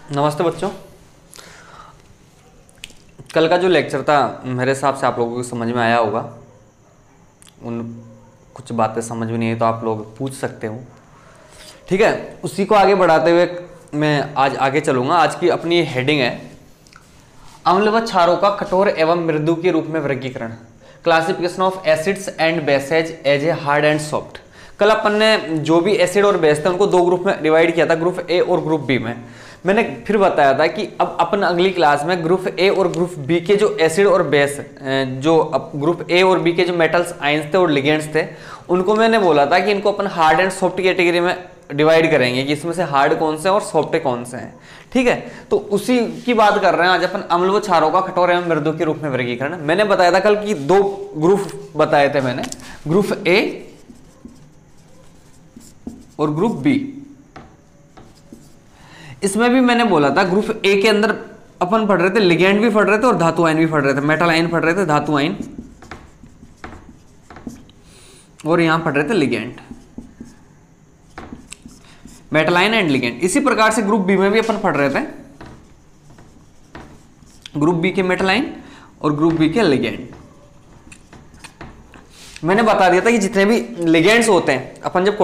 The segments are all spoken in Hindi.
नमस्ते बच्चों। कल का जो लेक्चर था मेरे हिसाब से आप लोगों को समझ में आया होगा। उन कुछ बातें समझ में नहीं आई तो आप लोग पूछ सकते हो, ठीक है। उसी को आगे बढ़ाते हुए मैं आज आगे चलूँगा। आज की अपनी हेडिंग है अम्ल व क्षारों का कठोर एवं मृदु के रूप में वर्गीकरण, classification of acids and bases as a hard and soft. कल अपन ने जो भी एसिड और बेस थे उनको दो ग्रुप में डिवाइड किया था, ग्रुप ए और ग्रुप बी में। मैंने फिर बताया था कि अब अपन अगली क्लास में ग्रुप ए और ग्रुप बी के जो एसिड और बेस, जो ग्रुप ए और बी के जो मेटल्स आयंस थे और लिगेंड्स थे, उनको मैंने बोला था कि इनको अपन हार्ड एंड सॉफ्ट कैटेगरी में डिवाइड करेंगे कि इसमें से हार्ड कौन से हैं और सॉफ्ट कौन से हैं, ठीक है। तो उसी की बात कर रहे हैं आज अपन अम्ल व क्षारों का कठोर एवं मृदु के रूप में वर्गीकरण। मैंने बताया था कल कि दो ग्रुप बताए थे मैंने, ग्रुप ए और ग्रुप बी। इसमें भी मैंने बोला था ग्रुप ए के अंदर अपन पढ़ रहे थे लिगेंड भी पढ़ रहे थे और धातु आयन भी पढ़ रहे थे, मेटल आयन पढ़ रहे थे, धातु आयन, और यहां पढ़ रहे थे ligand, metal ion and ligand. इसी प्रकार से ग्रुप बी में भी अपन पढ़ रहे थे ग्रुप बी के मेटल आयन और ग्रुप बी के लिगेंड। मैंने बता दिया था कि जितने भी लिगेंड्स होते हैं, अपन जब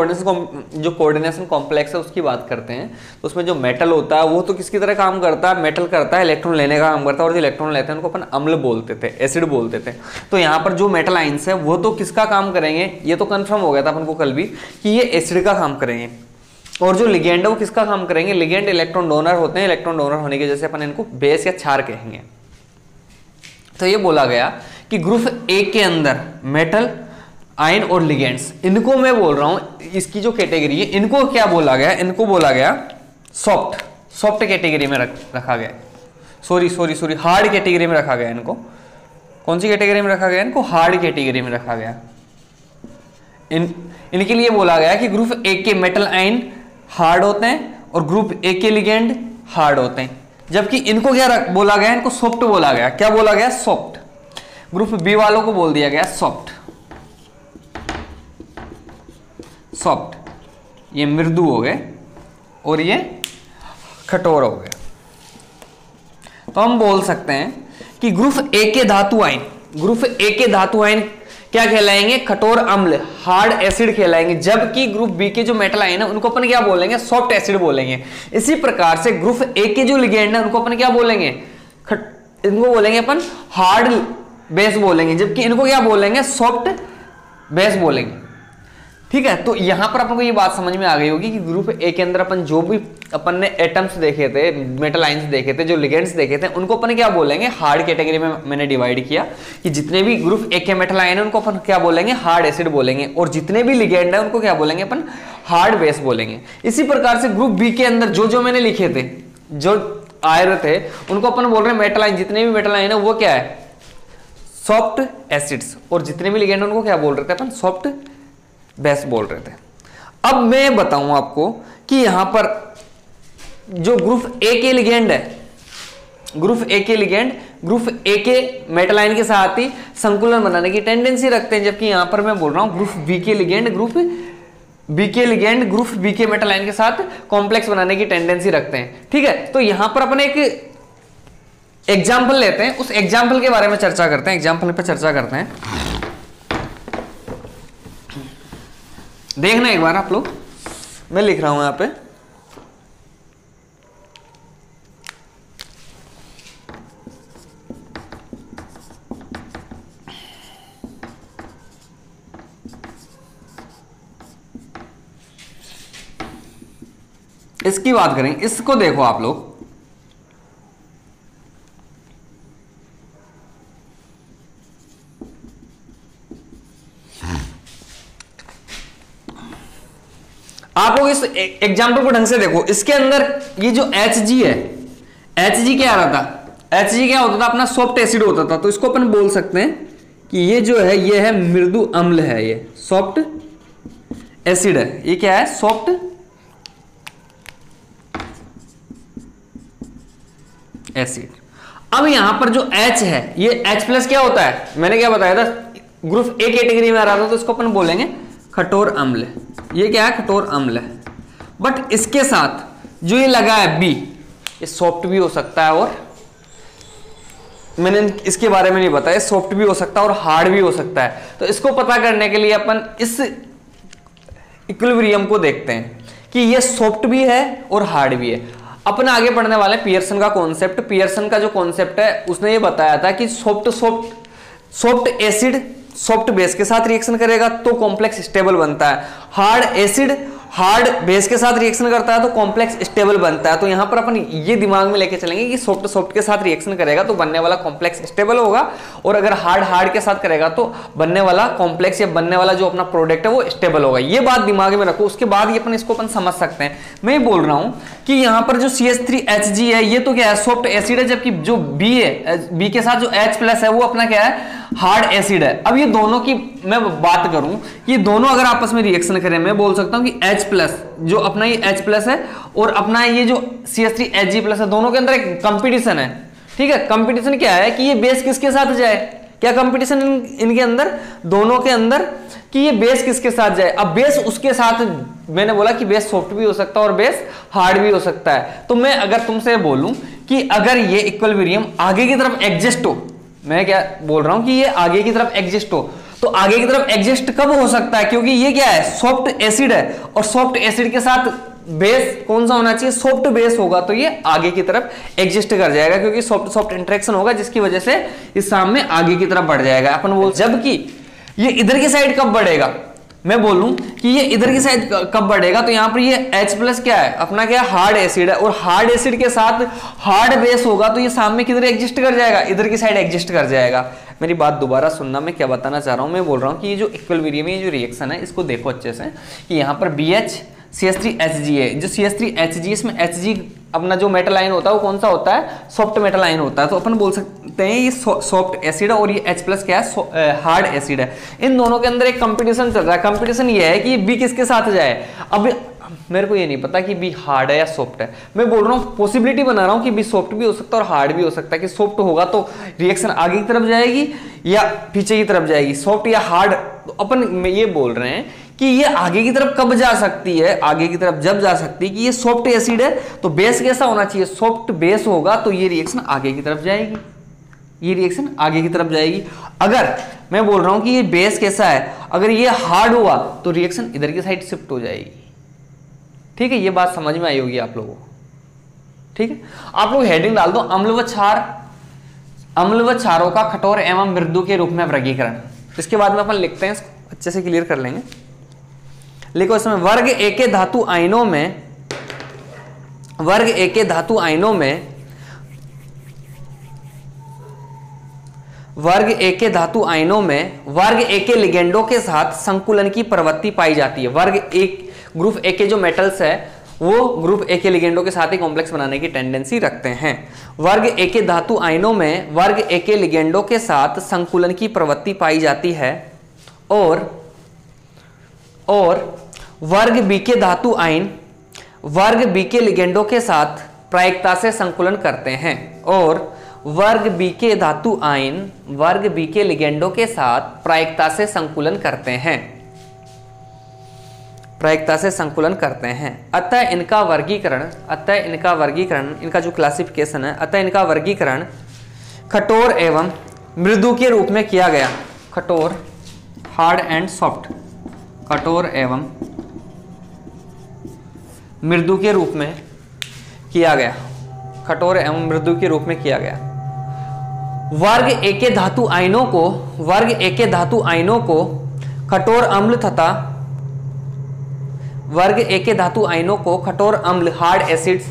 कोऑर्डिनेशन कॉम्प्लेक्स है उसकी बात करते हैं तो उसमें जो मेटल होता है वो तो किसकी तरह काम करता है, मेटल करता है, इलेक्ट्रॉन लेने का काम करता है, और जो इलेक्ट्रॉन लेते हैं उनको अपन अम्ल बोलते थे, एसिड बोलते थे। तो यहाँ पर जो मेटल आयंस है वो तो किसका काम करेंगे, ये तो कंफर्म हो गया था अपन को कल भी कि ये एसिड का काम करेंगे। और जो लिगेंड है वो किसका काम करेंगे, लिगेंड इलेक्ट्रॉन डोनर होते हैं, इलेक्ट्रॉन डोनर होने की वजह से अपन इनको बेस या क्षार कहेंगे। तो ये बोला गया कि ग्रुप ए के अंदर मेटल आयन और लिगेंड्स, इनको मैं बोल रहा हूं, इसकी जो कैटेगरी है इनको क्या बोला गया, इनको बोला गया सॉफ्ट कैटेगरी में रखा गया। सॉरी हार्ड कैटेगरी में रखा गया। इनको कौन सी कैटेगरी में रखा गया, इनको हार्ड कैटेगरी में रखा गया। इनके लिए बोला गया कि ग्रुप ए के मेटल आयन हार्ड होते हैं और ग्रुप ए के लिगेंड हार्ड होते हैं, जबकि इनको क्या बोला गया, इनको सॉफ्ट बोला गया। क्या बोला गया, सॉफ्ट। ग्रुप बी वालों को बोल दिया गया सॉफ्ट। ये मृदु हो गए और ये कठोर हो गए। तो हम बोल सकते हैं कि ग्रुप ए के धातु आयन क्या कहलाएंगे, कठोर अम्ल, हार्ड एसिड कहलाएंगे, जबकि ग्रुप बी के जो मेटल आयन है उनको अपन क्या बोलेंगे, सॉफ्ट एसिड बोलेंगे। इसी प्रकार से ग्रुप ए के जो लिगेंड है उनको अपन क्या बोलेंगे, इनको बोलेंगे अपन हार्ड बेस बोलेंगे, जबकि इनको क्या बोलेंगे, सॉफ्ट बेस बोलेंगे, ठीक है। तो यहां पर अपन को ये बात समझ में आ गई होगी कि ग्रुप ए के अंदर अपन जो भी अपन ने एटम्स देखे थे, मेटल आयंस देखे थे, जो लिगेंड्स देखे थे, उनको अपन क्या बोलेंगे, हार्ड कैटेगरी में मैंने डिवाइड किया कि जितने भी ग्रुप ए के मेटल आयन है उनको अपन क्या बोलेंगे, हार्ड एसिड बोलेंगे, और जितने भी लिगेंड है उनको क्या बोलेंगे अपन, हार्ड बेस बोलेंगे। इसी प्रकार से ग्रुप बी के अंदर जो मैंने लिखे थे, जो आए रहे थे, उनको अपन बोल रहे हैं मेटल आयन, जितने भी मेटल आयन है वो क्या है, सॉफ्ट एसिड्स, और जितने भी लिगेंड है उनको क्या बोल रहे थे अपन, सॉफ्ट बेस बोल रहे थे। अब मैं बताऊं आपको कि यहां पर जो ग्रुप ए के लिगेंड है, ग्रुप ए के मेटल आयन के साथ ही संकुलन बनाने की टेंडेंसी रखते हैं, जबकि यहां पर मैं बोल रहा हूं ग्रुप बी के लिगेंड ग्रुप बी के मेटल आयन के साथ कॉम्प्लेक्स बनाने की टेंडेंसी रखते हैं, ठीक है। तो यहां पर अपन एक एग्जाम्पल लेते हैं, उस एग्जाम्पल के बारे में चर्चा करते हैं, एग्जाम्पल पे चर्चा करते हैं। देखना एक बार आप लोग, मैं लिख रहा हूं यहां पे, इसकी बात करें, इसको देखो आप लोग, आप लोग इस एग्जाम्पल को ढंग से देखो। इसके अंदर ये जो Hg है, Hg क्या आ रहा था, Hg क्या होता था, अपना सॉफ्ट एसिड होता था। तो इसको अपन बोल सकते हैं कि ये जो है ये है मृदु अम्ल है, ये सॉफ्ट एसिड है, ये क्या है, सॉफ्ट एसिड। अब यहां पर जो H है, ये H+ क्या होता है, मैंने क्या बताया था, ग्रुप ए कैटेगरी में आ रहा था, तो इसको अपन बोलेंगे कठोर अम्ल। ये क्या है, कठोर अम्ल है। बट इसके साथ जो ये लगा है बी, ये सॉफ्ट भी हो सकता है और मैंने इसके बारे में नहीं बताया, सॉफ्ट भी हो सकता है और हार्ड भी हो सकता है। तो इसको पता करने के लिए अपन इस इक्विलिब्रियम को देखते हैं कि ये सॉफ्ट भी है और हार्ड भी है। अपन आगे पढ़ने वाले पियर्सन का कॉन्सेप्ट। पियर्सन का जो कॉन्सेप्ट है उसने ये बताया था कि सॉफ्ट एसिड सॉफ्ट बेस के साथ रिएक्शन करेगा तो कॉम्प्लेक्स स्टेबल बनता है, हार्ड एसिड हार्ड बेस के साथ रिएक्शन करता है तो कॉम्प्लेक्स स्टेबल बनता है। तो यहां पर अपन ये दिमाग में लेके चलेंगे कि सॉफ्ट के साथ रिएक्शन करेगा तो बनने वाला कॉम्प्लेक्स स्टेबल होगा, और अगर हार्ड के साथ करेगा तो बनने वाला कॉम्प्लेक्स या बनने वाला जो अपना प्रोडक्ट है वो स्टेबल होगा। ये बात दिमाग में रखो, उसके बाद ये अपन इसको अपन समझ सकते हैं। मैं बोल रहा हूं कि यहां पर जो CH3Hg है ये तो क्या है, सॉफ्ट एसिड है, जबकि जो B है, B के साथ जो H+ है वो अपना क्या है, हार्ड एसिड है। अब ये दोनों की मैं बात करूं, ये दोनों अगर आपस में रिएक्शन करें, मैं बोल सकता हूं कि H+ जो अपना ये H+ है और अपना ये जो CH3Hg+ है, दोनों के अंदर एक कंपटीशन है। ठीक है, कंपटीशन क्या है कि ये बेस किसके साथ जाए, क्या कंपटीशन इनके अंदर, दोनों के अंदर, कि ये बेस किसके साथ जाए। अब बेस उसके साथ, मैंने बोला कि बेस सॉफ्ट भी हो सकता है और बेस हार्ड भी हो सकता है। तो मैं अगर तुमसे बोलूं कि अगर ये इक्विलिब्रियम आगे की तरफ एग्जिस्ट हो, मैं क्या बोल रहा हूं कि ये आगे की तरफ एग्जिस्ट हो, तो आगे की तरफ एग्जिस्ट कब हो सकता है, क्योंकि ये क्या है, सॉफ्ट एसिड है और सॉफ्ट एसिड के साथ बेस कौन सा होना चाहिए, सॉफ्ट बेस होगा, तो ये आगे की तरफ एग्जिस्ट कर जाएगा क्योंकि सॉफ्ट इंटरेक्शन होगा जिसकी वजह से इस सामने आगे की तरफ बढ़ जाएगा अपन बोल। जबकि ये इधर की साइड कब बढ़ेगा, मैं बोलूं कि ये इधर की साइड कब बढ़ेगा, तो यहां पर ये H+ क्या है, अपना क्या हार्ड एसिड है, और हार्ड एसिड के साथ हार्ड बेस होगा तो ये सामने किधर एग्जिस्ट कर जाएगा, इधर की साइड एग्जिस्ट कर जाएगा। मेरी बात दोबारा सुनना, मैं क्या बताना चाह रहा हूं, मैं बोल रहा हूं कि ये जो इक्विलिब्रियम है, ये जो रिएक्शन है, इसको देखो अच्छे से कि यहाँ पर BH CH3Hg है, जो CH3Hg, इसमें Hg अपना जो मेटल आयन होता है वो कौन सा होता है, सॉफ्ट मेटल आयन होता है। तो अपन बोल सकते हैं ये सॉफ्ट एसिड है और ये H+ क्या है, हार्ड एसिड है। इन दोनों के अंदर एक कंपटीशन चल रहा है। कंपटीशन ये है कि ये B किसके साथ जाए। अब मेरे को ये नहीं पता कि B हार्ड है या सॉफ्ट है, मैं बोल रहा हूँ पॉसिबिलिटी बना रहा हूँ कि B सॉफ्ट भी हो सकता है और हार्ड भी हो सकता है, कि सॉफ्ट होगा तो रिएक्शन आगे की तरफ जाएगी या पीछे की तरफ जाएगी, सॉफ्ट या हार्ड। तो अपन ये बोल रहे हैं कि ये आगे की तरफ कब जा सकती है, आगे की तरफ जब जा सकती है कि ये सॉफ्ट एसिड है तो बेस कैसा होना चाहिए, सॉफ्ट बेस होगा तो ये रिएक्शन आगे की तरफ जाएगी, ये रिएक्शन आगे की तरफ जाएगी। अगर मैं बोल रहा हूं कि ये बेस कैसा है, अगर ये हार्ड हुआ तो रिएक्शन इधर की साइड शिफ्ट हो जाएगी। ठीक है, ये बात समझ में आई होगी आप लोगों को। ठीक है, आप लोग हेडिंग डाल दो, अम्ल व क्षारों का कठोर एवं मृदु के रूप में वर्गीकरण। इसके बाद में अपन लिखते हैं, अच्छे से क्लियर कर लेंगे। लिखो इसमें वर्ग ए के धातु आयनों में, वर्ग ए के धातु आयनों में, वर्ग ए के धातु आयनों में वर्ग ए के लिगेंडों के साथ संकुलन की प्रवृत्ति पाई जाती है। वर्ग एक ग्रुप ए के जो मेटल्स है वो ग्रुप ए के लिगेंडों के साथ ही कॉम्प्लेक्स बनाने की टेंडेंसी रखते हैं। वर्ग ए के धातु आयनों में वर्ग ए के लिगेंडों के साथ संकुलन की प्रवृत्ति पाई जाती है, और वर्ग बी के धातु आयन वर्ग बी के लिगेंडों के साथ प्रायिकता से संकुलन करते हैं, और वर्ग बी के धातु आयन वर्ग बी के लिगेंडों के साथ प्रायिकता से संकुलन करते हैं, प्रायिकता से संकुलन करते हैं। अतः इनका वर्गीकरण, इनका जो क्लासिफिकेशन है, अतः इनका वर्गीकरण कठोर एवं मृदु के रूप में किया गया। कठोर, हार्ड एंड सॉफ्ट, कठोर एवं मृदु के रूप में किया गया, कठोर एवं मृदु के रूप में किया गया। वर्ग ए के धातु आयनों को, वर्ग ए के धातु आयनों को कठोर अम्ल तथा वर्ग ए के धातु आयनों को कठोर अम्ल हार्ड एसिड्स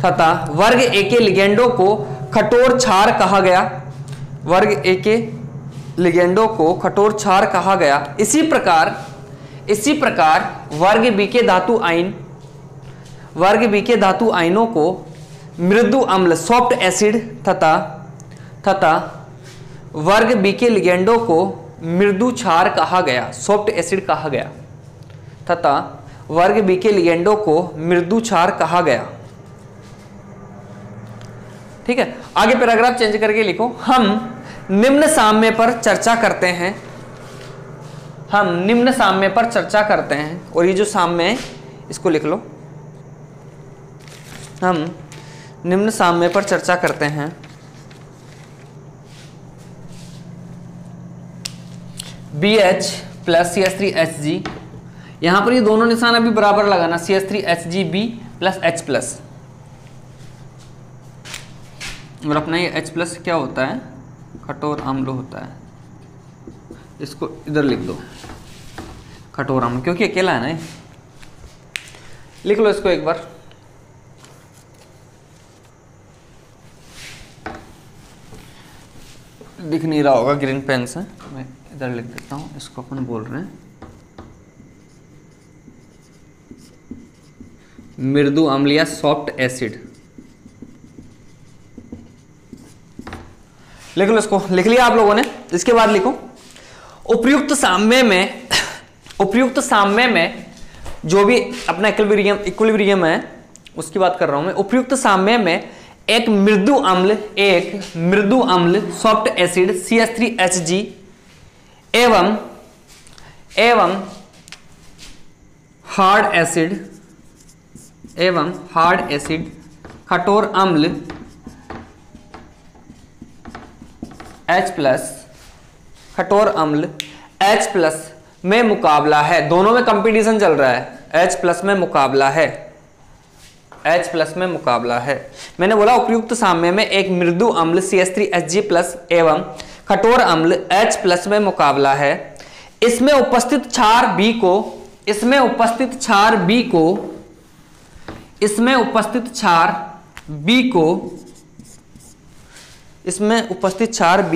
तथा वर्ग ए के लिगेंडों को कठोर क्षार कहा गया। वर्ग ए के लिगेंडों को कठोर क्षार कहा गया। इसी प्रकार वर्ग बी के धातु आयन, वर्ग बी के धातु आयनों को मृदु अम्ल सॉफ्ट एसिड तथा वर्ग बी के लिगेंडों को मृदु क्षार कहा गया, सॉफ्ट एसिड कहा गया, तथा वर्ग बी के लिगेंडों को मृदु क्षार कहा गया। ठीक है, आगे पैराग्राफ चेंज करके लिखो। हम निम्न साम्य पर चर्चा करते हैं, हम निम्न साम्य पर चर्चा करते हैं, और ये जो साम्य है इसको लिख लो। हम निम्न साम्य पर चर्चा करते हैं। BH प्लस CH3HG, यहां पर ये दोनों निशान अभी बराबर लगाना, CH3HGB प्लस H प्लस, और अपना ये H प्लस क्या होता है, कठोर अम्ल होता है। इसको इधर लिख दो, कठोर अम्ल, क्योंकि अकेला है ना ये। लिख लो इसको एक बार। दिख नहीं रहा होगा ग्रीन पेन से, मैं इधर लिख देता हूं। इसको अपन बोल रहे हैं मृदु अम्ल या सॉफ्ट एसिड। लिख लो इसको, लिख लिया आप लोगों ने। इसके बाद लिखो उपयुक्त साम्य में जो भी अपना इक्विलिब्रियम है उसकी बात कर रहा हूं मैं। उपयुक्त साम्य में एक मृदु अम्ल सॉफ्ट एसिड CH3HG एवं हार्ड एसिड कठोर अम्ल H प्लस, कठोर अम्ल H प्लस में मुकाबला है। दोनों में कंपटीशन चल रहा है, H प्लस में मुकाबला है, H प्लस में मुकाबला है। मैंने बोला उपयुक्त साम्य में एक मृदु अम्ल CH3HG प्लस एवं कठोर अम्ल H प्लस में मुकाबला है। इसमें उपस्थित क्षार B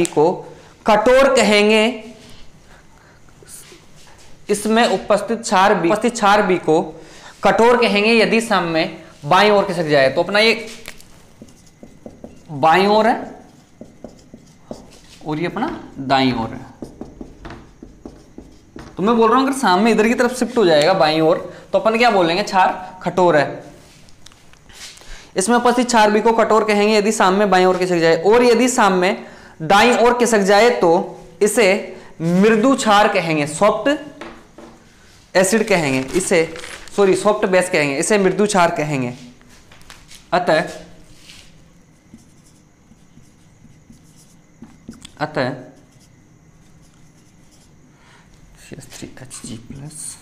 को कठोर कहेंगे। इसमें उपस्थित क्षार B को कठोर कहेंगे यदि साम्य बाईं ओर खिसक जाए। तो अपना ये बाईं ओर है और ये अपना दाईं ओर है। तो मैं बोल रहा हूं अगर साम्य इधर की तरफ शिफ्ट हो जाएगा बाईं ओर, तो अपन क्या बोलेंगे, क्षार कठोर है। इसमें उपस्थित क्षार B को कठोर कहेंगे यदि साम्य बाईं ओर खिसक जाए, और यदि साम्य दाईं ओर खिसक जाए तो इसे मृदु क्षार कहेंगे, सॉफ्ट एसिड कहेंगे, इसे सॉफ्ट बेस कहेंगे, इसे मृदु क्षार कहेंगे। अतः CH3HG plus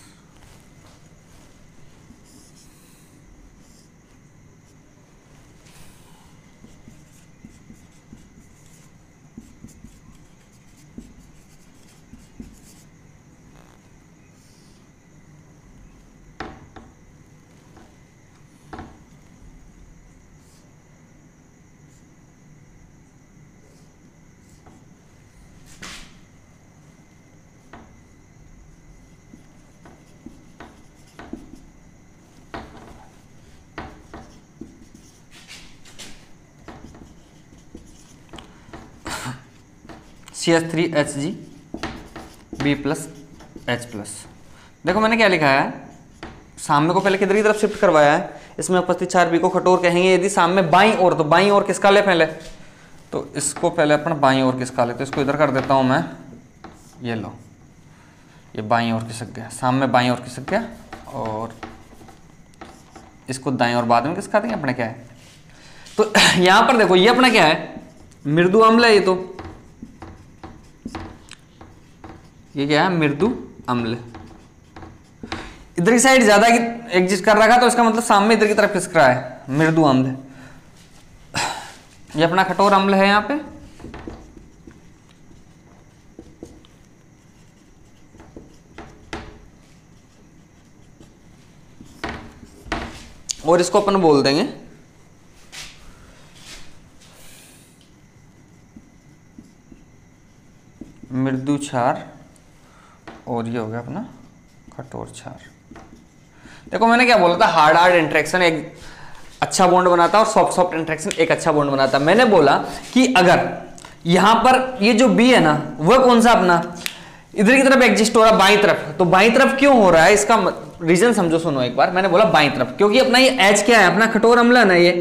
CH3HG B plus H plus. देखो मैंने क्या लिखा है, साम्य को पहले किधर की तरफ शिफ्ट करवाया है। इसमें उपस्थित क्षार B को कठोर कहेंगे यदि साम्य बाईं ओर, तो बाईं ओर किसका ले पहले, तो इसको पहले अपन बाईं ओर किसका ले, तो इसको इधर कर देता हूं मैं। ये लो, ये बाईं ओर खिसक गया, साम्य बाईं ओर खिसक गया, और इसको दाईं ओर बाद में किसका देंगे, अपने क्या है। तो यहां पर देखो ये अपना क्या है, मृदु अम्ल है। ये क्या है, मृदु अम्ल। इधर की साइड ज्यादा एग्जिस्ट कर रखा, तो इसका मतलब सामने इधर की तरफ खिसक रहा है, मृदु अम्ल। ये अपना कठोर अम्ल है यहां पे। और इसको अपन बोल देंगे मृदु क्षार, और ये हो गया अपना कठोर क्षार। देखो मैंने क्या बोला था, हार्ड इंटरेक्शन एक अच्छा बॉन्ड बनाता है और सॉफ्ट इंटरेक्शन एक अच्छा बॉन्ड बनाता है। मैंने बोला कि अगर यहां पर ये जो बी है ना, वह कौन सा अपना इधर की तरफ एग्जिस्ट हो रहा है, बाईं तरफ। तो बाईं तरफ क्यों हो रहा है, इसका रीजन समझो, सुनो एक बार। मैंने बोला बाईं तरफ क्योंकि अपना ये एच क्या है, अपना कठोर अम्ल है ना ये,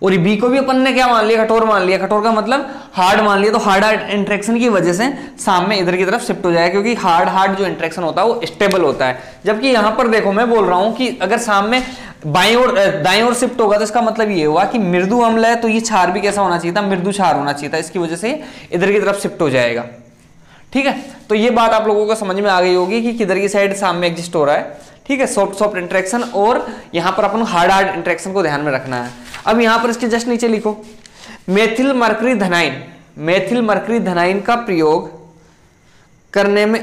और बी को भी अपन ने क्या मान लिया, कठोर मान लिया। कठोर का मतलब हार्ड मान लिया, तो हार्ड हार्ड इंटरेक्शन की वजह से साम में इधर की तरफ शिफ्ट हो जाएगा, क्योंकि हार्ड हार्ड जो इंटरेक्शन होता है वो स्टेबल होता है। जबकि यहां पर देखो मैं बोल रहा हूं कि अगर साम में बाईं ओर दाईं ओर शिफ्ट होगा तो इसका मतलब ये हुआ कि मृदु अम्ल है तो ये क्षार भी कैसा होना चाहिए था, मृदु क्षार होना चाहिए था, इसकी वजह से इधर की तरफ शिफ्ट हो जाएगा। ठीक है, तो ये बात आप लोगों को समझ में आ गई होगी कि किधर की साइड साम में एग्जिस्ट हो रहा है। ठीक है, सॉफ्ट सॉफ्ट इंटरेक्शन, और यहां पर अपन हार्ड हार्ड इंटरेक्शन को ध्यान में रखना है। अब यहां पर इसके जस्ट नीचे लिखो मेथिल मरकरी धनाइन। मेथिल मरकरी धनाइन का प्रयोग करने में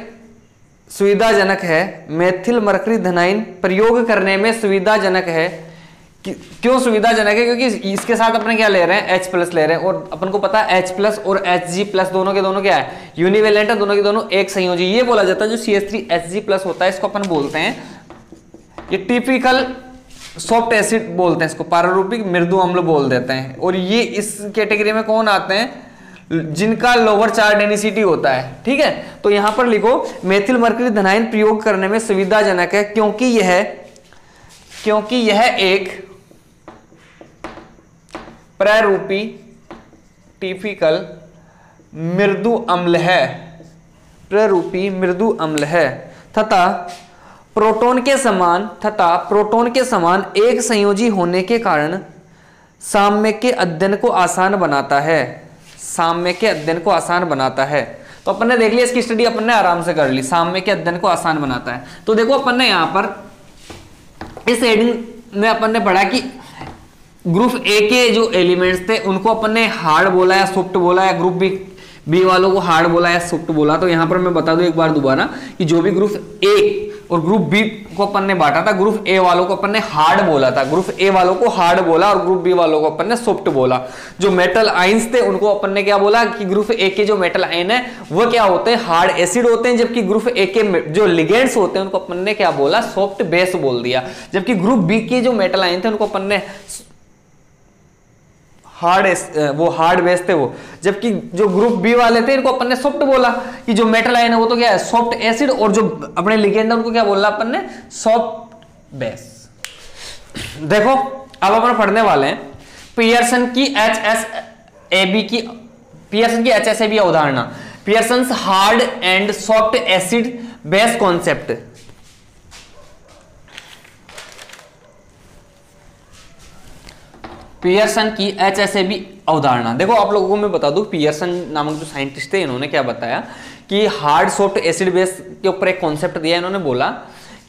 सुविधाजनक है। मेथिल मरकरी धनाइन प्रयोग करने में सुविधाजनक है। क्यों सुविधाजनक है? क्योंकि इसके साथ अपने क्या ले रहे हैं, H+ ले रहे हैं, और अपन को पता है H+ और Hg+ दोनों के दोनों क्या है, यूनिवेलेंट है, दोनों के दोनों एक संयोजी। ये बोला जाता है जो CH3Hg+ होता है, इसको अपन बोलते हैं, ये टिपिकल सॉफ्ट एसिड बोलते हैं, इसको पाररूपिक मृदु अम्ल बोल देते हैं। और ये इस कैटेगरी में कौन आते हैं, जिनका लोअर चार्ज डेंसिटी होता है। ठीक है, तो यहां पर लिखो मेथिल मरकरी धनाइन प्रयोग करने में सुविधाजनक है क्योंकि यह एक प्रारूपी टिपिकल मृदु अम्ल है, प्रारूपी मृदु अम्ल है तथा प्रोटॉन के समान एक संयोजी होने के कारण साम्य के अध्ययन को आसान बनाता है। साम्य के अध्ययन को आसान बनाता है। तो अपन ने देख लिया, इसकी स्टडी अपन ने आराम से कर ली। साम्य के अध्ययन को आसान बनाता है। तो देखो अपन ने यहां पर इस हेडिंग में अपन ने पढ़ा कि ग्रुप ए के जो एलिमेंट्स थे उनको अपन ने हार्ड बोला या सॉफ्ट बोला, या ग्रुप बी वालों को हार्ड बोला या सॉफ्ट बोला। तो यहां पर मैं बता दूं एक बार दोबारा कि जो भी ग्रुप ए और ग्रुप बी को अपन ने बांटा था, ग्रुप ए वालों को अपन ने हार्ड बोला था, ग्रुप ए वालों को हार्ड बोला, और ग्रुप बी वालों को अपन ने सॉफ्ट बोला। जो मेटल आयंस थे उनको अपन ने क्या बोला कि ग्रुप ए के जो मेटल आयन है वो क्या होते हैं, हार्ड एसिड होते हैं, जबकि ग्रुप ए के जो लिगेंड्स होते हैं उनको अपन ने क्या बोला, सॉफ्ट बेस बोल दिया। जबकि ग्रुप बी के जो मेटल आयन थे उनको अपन ने हार्ड बेस थे वो, जबकि जो ग्रुप बी वाले थे इनको अपन ने सॉफ्ट बोला कि जो मेटल आयन है वो तो क्या है, सॉफ्ट एसिड, और जो अपने लिगेंड है उनको क्या बोला अपन ने, सॉफ्ट बेस। देखो अब अपन पढ़ने वाले हैं पियर्सन की HSAB अवधारणा, Pearson's hard and soft acid base concept. Pearson की HSAB अवधारणा। देखो आप लोगों को मैं बता दूं, पियर्सन नामक जो साइंटिस्ट थे इन्होंने क्या बताया कि हार्ड सॉफ्ट एसिड बेस के ऊपर एक कॉन्सेप्ट दिया। इन्होंने बोला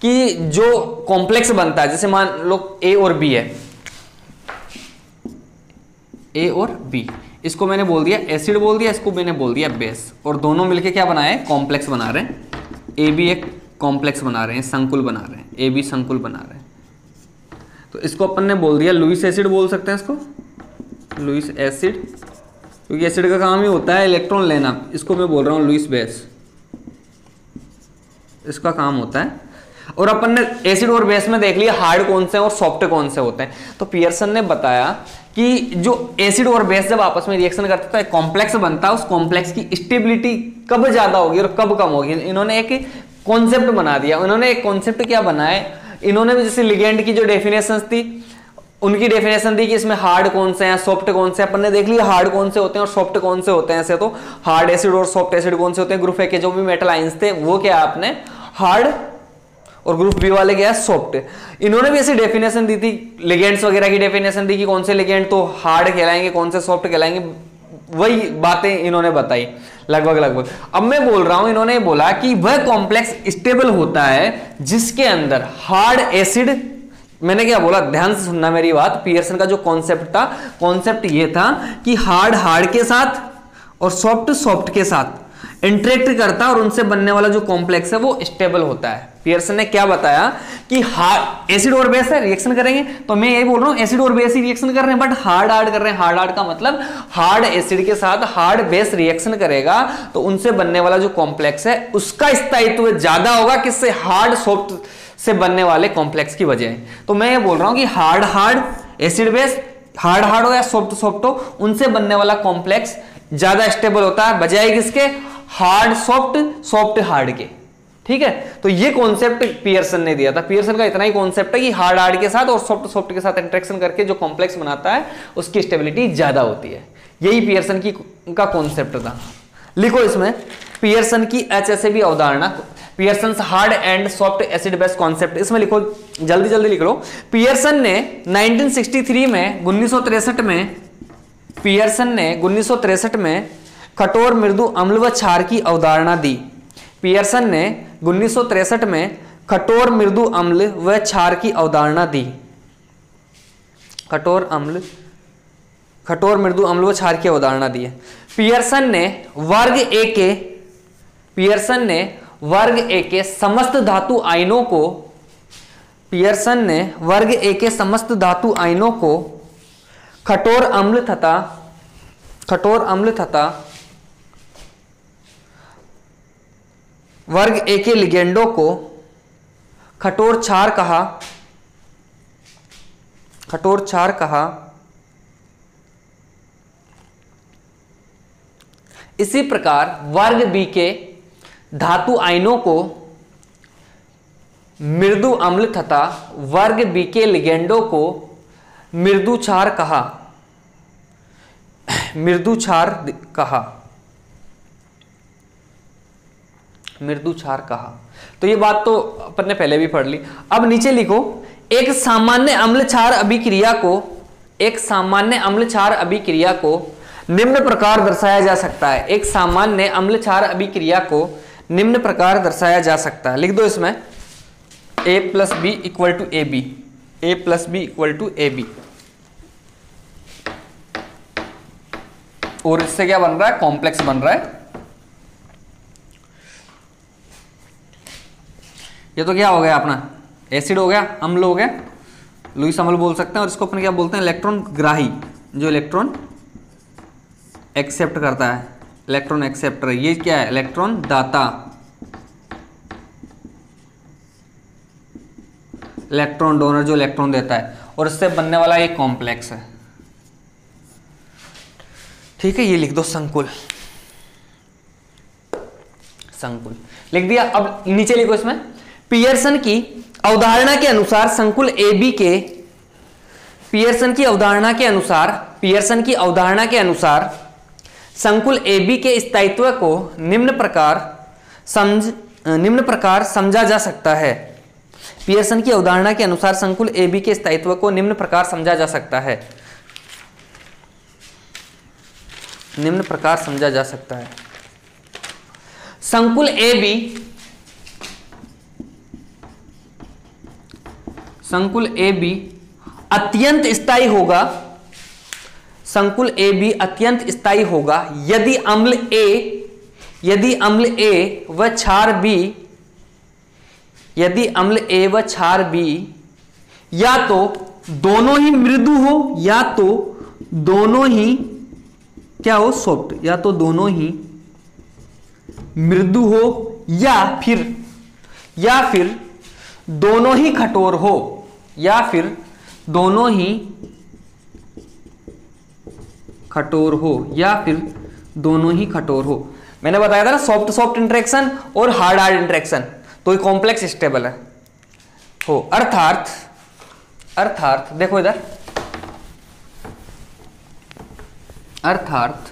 कि जो कॉम्प्लेक्स बनता है, जैसे मान लो ए और बी है, ए और बी, इसको मैंने बोल दिया एसिड बोल दिया, इसको मैंने बोल दिया बेस, और दोनों मिलके क्या बनाए, कॉम्प्लेक्स बना रहे हैं। ए बी एक कॉम्प्लेक्स बना रहे हैं, संकुल बना रहे हैं, ए बी संकुल बना रहे हैं। तो इसको अपन ने बोल दिया लुईस एसिड बोल सकते हैं, इसको लुईस एसिड, क्योंकि एसिड का काम ही होता है इलेक्ट्रॉन लेना। इसको मैं बोल रहा हूँ लुईस बेस, इसका काम होता है। और अपन ने एसिड और बेस में देख लिया हार्ड कौन से और सॉफ्ट कौन से होते हैं। तो पियर्सन ने बताया कि जो एसिड और बेस जब आपस में रिएक्शन करते हैं तो एक कॉम्प्लेक्स बनता है, उस कॉम्प्लेक्स की स्टेबिलिटी कब ज्यादा होगी और कब कम होगी। इन्होंने एक कॉन्सेप्ट बना दिया। उन्होंने एक कॉन्सेप्ट क्या बनाए, इन्होंने भी जैसे लिगेंड की जो डेफिनेशन थी उनकी डेफिनेशन दी कि इसमें हार्ड कौन से हैं, सॉफ्ट कौन से हैं। अपन ने देख लिया हार्ड कौन से होते हैं और सॉफ्ट कौन से होते हैं। ऐसे तो हार्ड एसिड और सॉफ्ट एसिड कौन से होते हैं, ग्रुप ए के जो भी मेटल आयंस थे वो क्या आपने हार्ड, और ग्रुप बी वाले क्या है सॉफ्ट। इन्होंने भी ऐसी डेफिनेशन दी थी, लिगेंड्स वगैरह की डेफिनेशन दी कि कौन से लिगेंड तो हार्ड कहलाएंगे, कौन से सॉफ्ट कहलाएंगे। वही बातें इन्होंने बताई लगभग। अब मैं बोल रहा हूं, इन्होंने बोला कि वह कॉम्प्लेक्स स्टेबल होता है जिसके अंदर हार्ड एसिड, मैंने क्या बोला ध्यान से सुनना मेरी बात। पियर्सन का जो कॉन्सेप्ट था, कॉन्सेप्ट ये था कि हार्ड के साथ और सॉफ्ट के साथ इंटरेक्ट करता है और उनसे बनने वाला जो कॉम्प्लेक्स है वो स्टेबल होता है। पियर्सन ने क्या बताया कि हार्ड एसिड और बेस है रिएक्शन करेंगे, तो मैं यही बोल रहा हूं एसिड और बेस ही रिएक्शन कर रहे हैं, बट हार्ड कर रहे हैं। हार्ड का मतलब हार्ड एसिड के साथ हार्ड बेस रिएक्शन करेगा तो उनसे बनने वाला जो कॉम्प्लेक्स है उसका स्थायित्व ज्यादा होगा, किससे, हार्ड सॉफ्ट से बनने वाले कॉम्प्लेक्स की वजह। तो मैं ये बोल रहा हूं कि हार्ड एसिड बेस, हार्ड हो या सॉफ्ट हो, उनसे बनने वाला कॉम्प्लेक्स ज्यादा स्टेबल होता है बजाय किसके, हार्ड सॉफ्ट हार्ड के। ठीक है, तो ये कॉन्सेप्ट पियर्सन ने दिया था। पियर्सन का इतना ही कॉन्सेप्ट है कि हार्ड हार्ड के साथ और सॉफ्ट सॉफ्ट के साथ इंटरेक्शन करके जो कॉम्प्लेक्स बनाता है उसकी स्टेबिलिटी ज्यादा होती है। यही पियर्सन का कॉन्सेप्ट था। लिखो इसमें पियर्सन की HSAB अवधारणा, Pearson hard and soft acid base concept, इसमें लिखो, जल्दी जल्दी लिख लो। पियर्सन ने 1963 में 1963 में पियर्सन ने 1963 में कठोर मृदु अम्ल व क्षार की अवधारणा दी। पियर्सन ने 1963 में कठोर मृदु अम्ल व क्षार की अवधारणा दी। कठोर मृदु अम्ल व क्षार की अवधारणा दी है। पियर्सन ने वर्ग ए के समस्त धातु आयनों को, पियर्सन ने वर्ग ए के समस्त धातु आयनों को कठोर अम्ल तथा वर्ग ए के लिगेंडों को कठोर क्षार कहा। इसी प्रकार वर्ग बी के धातु आयनों को मृदु अम्ल तथा वर्ग बी के लिगेंडों को मृदु क्षार कहा। तो ये बात तो अपन ने पहले भी पढ़ ली। अब नीचे लिखो, एक सामान्य अम्ल क्षार अभिक्रिया को निम्न प्रकार दर्शाया जा सकता है। एक सामान्य अम्ल क्षार अभिक्रिया को निम्न प्रकार दर्शाया जा सकता है। लिख दो इसमें A + B = AB, A + B = AB। और इससे क्या बन रहा है, कॉम्प्लेक्स बन रहा है। ये तो क्या हो गया अपना, एसिड हो गया, अम्ल हो गया, लुईस अम्ल बोल सकते हैं। और इसको अपन क्या बोलते हैं, इलेक्ट्रॉन ग्राही, जो इलेक्ट्रॉन एक्सेप्ट करता है, इलेक्ट्रॉन एक्सेप्टर। ये क्या है, इलेक्ट्रॉन दाता, इलेक्ट्रॉन डोनर, जो इलेक्ट्रॉन देता है। और इससे बनने वाला एक कॉम्प्लेक्स है। ठीक है, ये लिख दो संकुल लिख दिया। अब नीचे लिखो इसमें, पियर्सन की अवधारणा के अनुसार संकुल AB के, पियर्सन की अवधारणा के अनुसार संकुल AB के स्थायित्व को निम्न प्रकार समझा जा सकता है। पियर्सन की अवधारणा के अनुसार संकुल AB के स्थायित्व को निम्न प्रकार समझा जा सकता है। संकुल AB अत्यंत स्थायी होगा। संकुल AB अत्यंत स्थायी होगा यदि अम्ल A व क्षार B या तो दोनों ही मृदु हो या तो दोनों ही क्या हो, सॉफ्ट, या तो दोनों ही मृदु हो या फिर दोनों ही कठोर हो, या फिर दोनों ही कठोर हो। मैंने बताया था ना, सॉफ्ट सॉफ्ट इंटरेक्शन और हार्ड हार्ड इंटरेक्शन, तो ये कॉम्प्लेक्स स्टेबल है हो। अर्थात देखो इधर, अर्थात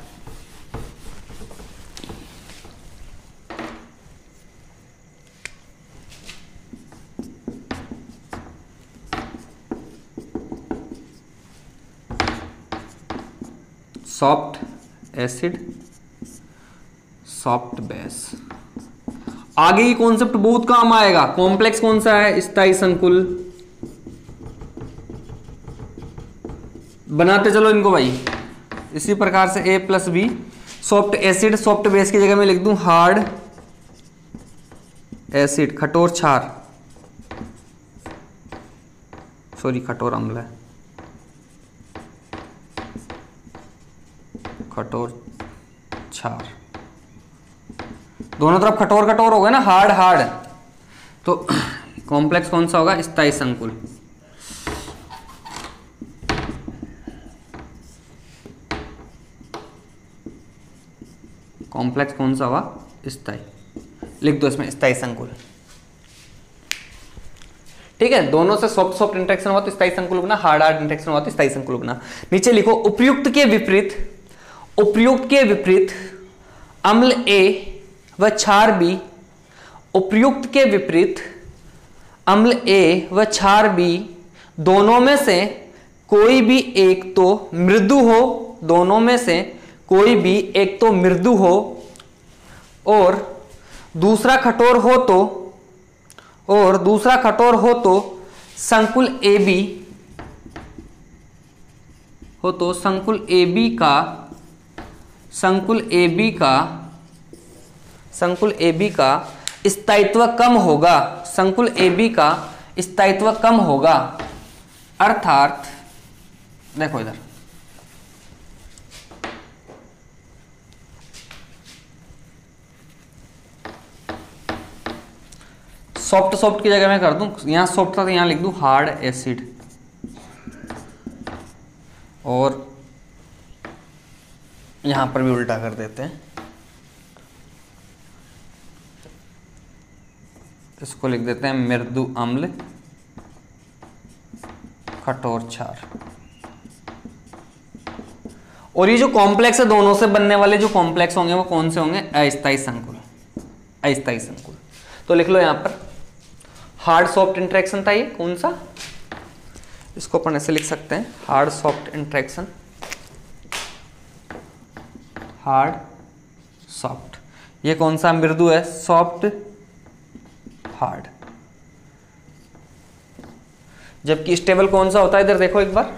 सॉफ्ट एसिड, सॉफ्ट बेस। आगे ये कॉन्सेप्ट बहुत काम आएगा। कॉम्प्लेक्स कौन सा है, स्थायी संकुल। बनाते चलो इनको भाई, इसी प्रकार से A + B, soft acid, soft base की जगह में लिख दूं हार्ड एसिड, कठोर क्षार, कठोर अम्ल है, कठोर क्षार। दोनों तरफ कठोर कठोर हो गए ना, हार्ड हार्ड। तो कॉम्प्लेक्स कौन सा होगा, स्थायी संकुल। कॉम्प्लेक्स कौन सा होगा, स्थायी। लिख दो इसमें स्थायी संकुल। ठीक है, दोनों से सॉफ्ट सॉफ्ट इंटरेक्शन हुआ तो स्थायी संकुल बना, हार्ड हार्ड इंटरेक्शन हुआ तो स्थायी संकुल बना। नीचे लिखो उपयुक्त के विपरीत अम्ल ए व क्षार बी, उपयुक्त के विपरीत अम्ल ए व क्षार बी दोनों में से कोई भी एक तो मृदु हो, दोनों में से कोई भी एक तो मृदु हो और दूसरा कठोर हो तो संकुल ए बी का स्थायित्व कम होगा, अर्थात देखो इधर सॉफ्ट की जगह मैं कर दूं, यहां सॉफ्ट था तो यहां लिख दूं हार्ड एसिड, और यहां पर भी उल्टा कर देते हैं, इसको लिख देते हैं मृदु अम्ल कठोर क्षार। और ये जो कॉम्प्लेक्स है दोनों से बनने वाले जो कॉम्प्लेक्स होंगे वो कौन से होंगे? अस्थायी संकुल। तो लिख लो यहां पर हार्ड सॉफ्ट इंटरेक्शन था, ये कौन सा, इसको अपन ऐसे लिख सकते हैं hard soft interaction, hard soft. ये कौन सा मृदु है? Soft hard. जबकि स्टेबल कौन सा होता है? इधर देखो एक बार,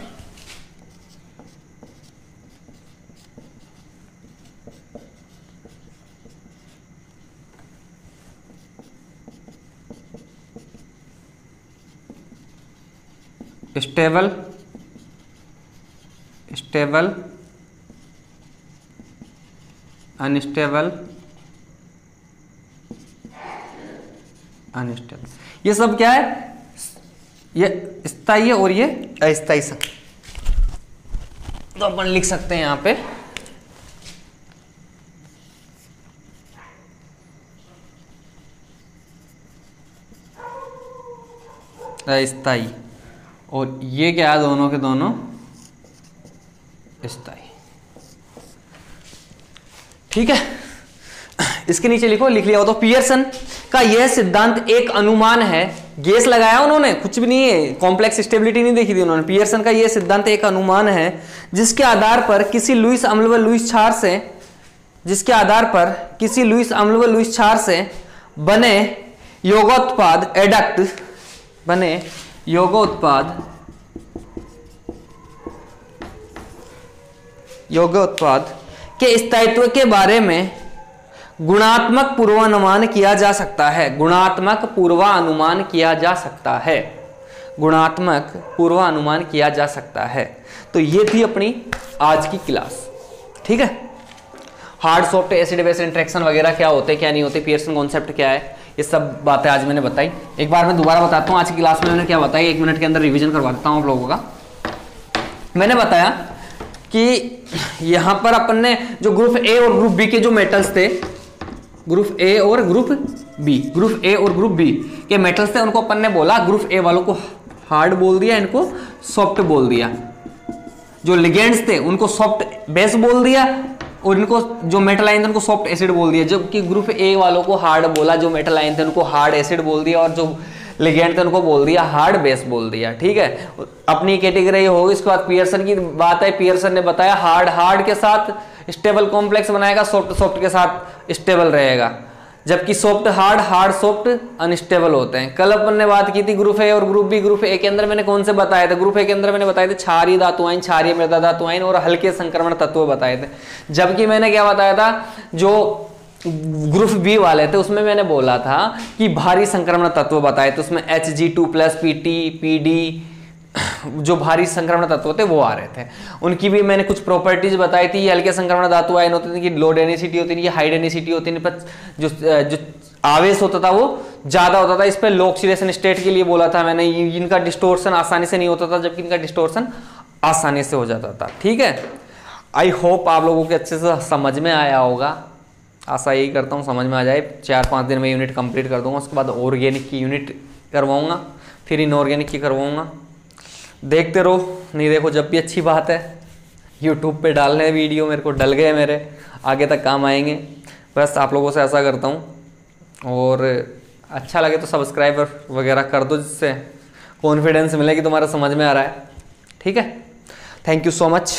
स्टेबल अनस्टेबल ये सब क्या है? ये स्थायी है और ये अस्थायी संकुल। तो अपन लिख सकते हैं यहां पे अस्थायी, और ये क्या है? दोनों के दोनों स्थायी। ठीक है, इसके नीचे लिख लिया हो तो पियर्सन का यह सिद्धांत एक अनुमान है, गैस लगाया उन्होंने, कुछ भी नहीं है, कॉम्प्लेक्स स्टेबिलिटी नहीं देखी थी उन्होंने। पियर्सन का यह सिद्धांत एक अनुमान है जिसके आधार पर किसी लुईस अम्ल व लुईस क्षार से बने योगोत्पाद एडक्ट के स्थायित्व के बारे में गुणात्मक पूर्वानुमान किया जा सकता है। तो ये थी अपनी आज की क्लास। ठीक है, hard soft acid base interaction वगैरह क्या होते क्या नहीं होते, पियर्सन कॉन्सेप्ट क्या है, ये सब बातें आज मैंने बताई। एक बार मैं दोबारा बताता हूँ आज की क्लास में मैंने क्या बताया, 1 मिनट के अंदर रिवीजन करवा देता हूँ आप लोगों का। मैंने बताया कि यहां पर अपन ने जो ग्रुप ए और ग्रुप बी के जो मेटल्स थे, ग्रुप ए और ग्रुप बी के मेटल्स थे, उनको अपन ने बोला, ग्रुप ए वालों को हार्ड बोल दिया, इनको सॉफ्ट बोल दिया। जो लिगेंड्स थे उनको सॉफ्ट बेस बोल दिया, और इनको जो मेटल आयन थे उनको सॉफ्ट एसिड बोल दिया। जबकि ग्रुप ए वालों को हार्ड बोला, जो मेटल आयन थे उनको हार्ड एसिड बोल दिया, और जो लिगेंड थे उनको बोल दिया हार्ड बेस बोल दिया। ठीक है, अपनी कैटेगरी होगी। इसके बाद पियर्सन की बात है, पियर्सन ने बताया हार्ड के साथ स्टेबल कॉम्प्लेक्स बनाएगा, सॉफ्ट के साथ स्टेबल रहेगा। जबकि सॉफ्ट हार्ड सॉफ्ट अनस्टेबल होते हैं। कल अपन ने बात की थी ग्रुप ए और ग्रुप बी। ग्रुप ए के अंदर मैंने कौन से बताए थे? ग्रुप ए के अंदर मैंने बताए थे क्षारीय धातु आयन, क्षारीय मृदा धातु आयन और हल्के संक्रमण तत्व बताए थे। जबकि मैंने क्या बताया था, जो ग्रुप बी वाले थे उसमें मैंने बोला था कि भारी संक्रमण तत्व बताए थे, उसमें Hg2+ Pt Pd जो भारी संक्रमण तत्व थे वो आ रहे थे। उनकी भी मैंने कुछ प्रॉपर्टीज बताई थी। हल्के संक्रमण धातु आयन होते थे कि लो डेंसिटी होती थी, हाई डेंसिटी होती थी, पर जो आवेश होता था वो ज्यादा होता था। इस पर लो ऑक्सीडेशन स्टेट के लिए बोला था मैंने, इनका डिस्टोर्शन आसानी से नहीं होता था, जबकि इनका डिस्टोर्शन आसानी से हो जाता था। ठीक है, आई होप आप लोगों के अच्छे से समझ में आया होगा। आशा यही करता हूँ समझ में आ जाए। 4-5 दिन में यूनिट कंप्लीट कर दूंगा, उसके बाद ऑर्गेनिक की यूनिट करवाऊँगा, फिर इनऑर्गेनिक की करवाऊँगा। देखते रहो, नहीं देखो जब भी अच्छी बात है। यूट्यूब पे डालने वीडियो मेरे को डल गए, मेरे आगे तक काम आएंगे। बस आप लोगों से ऐसा करता हूँ, और अच्छा लगे तो सब्सक्राइब वगैरह कर दो, जिससे कॉन्फिडेंस मिले कि तुम्हारा समझ में आ रहा है। ठीक है, थैंक यू सो मच।